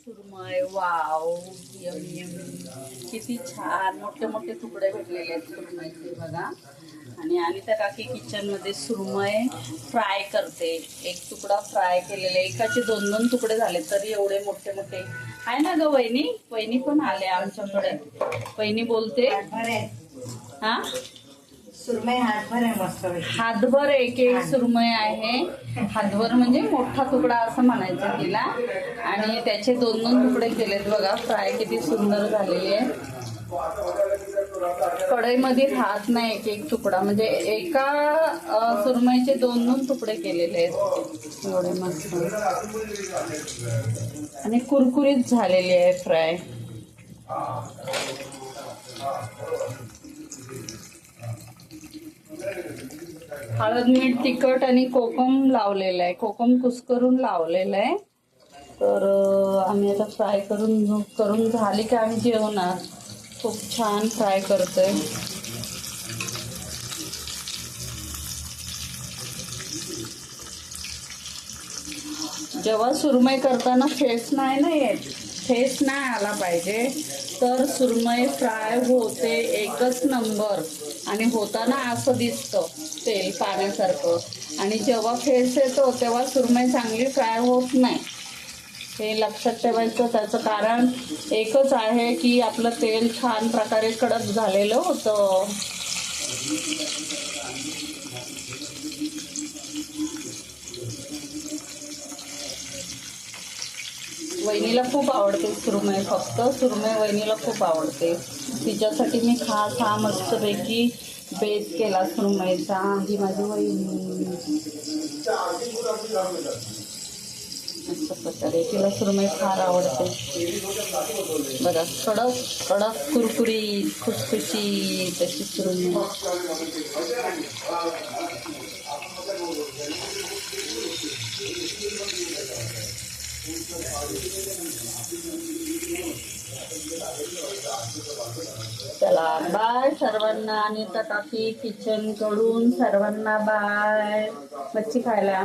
सुरमई, wow, yummy yummy, किती छान मोठे मोठे तुकडे भेटलेले आहेत सुरमईचे बघा. आणि अनिता काकी किचन मध्ये सुरमई फ्राय करते. एक तुकडा फ्राय केलेला, एकाचे 2-2 तुकडे झाले तरी एवढे मोठे मोठे आहे ना ग. वहिनी, वहिनी पण आले आमच्याकडे. वहिनी बोलते हा सुरमई हातभर आहे मस्त. हातभर एक एक सुरमई आहे. हातभर म्हणजे मोठा तुकडा असं म्हणायचं तिला. आणि त्याचे 2-2 तुकडे केलेत बघा. फ्राय किती सुंदर झालेली आहे. कढईमध्ये राहत नाही एक एक तुकडा, म्हणजे एका सुरमईचे 2-2 तुकडे केलेले आहेत. एवढे मस्त आणि कुरकुरीत झालेली आहे फ्राय. हळद, मीठ, तिखट आणि कोकम लावलेलं आहे. कोकम कुस्करून लावलेलं आहे. तर आम्ही आता फ्राय करून झाली की आम्ही जेवणार. खूप छान फ्राय करतोय. जेव्हा सुरमई करताना फेस नाही ना येत, फेस नाही आला पाहिजे, तर सुरमई फ्राय होते एकच नंबर. आणि होताना असं दिसतं तेल पाण्यासारखं. आणि जेव्हा फेस येतो तेव्हा सुरमई चांगली फ्राय होत नाही. हे लक्षात ठेवायचं. त्याचं कारण एकच आहे की आपलं तेल छान प्रकारे कडक झालेलं होतं. वहिनीला खूप आवडते सुरमई. फक्त सुरमई वहिनीला खूप आवडते. तिच्यासाठी मी खास हा मस्तपैकी बेत केला सुरमईचा. ही माझी वहिनी अशा प्रकारे. तिला सुरमई फार आवडते बघा. कडक कडक कुरकुरीत खुसखुशीत अशी सुरमई. चला बाय सर्वांना. अनिता काकी किचन कडून सर्वांना बाय. मच्छी खायला.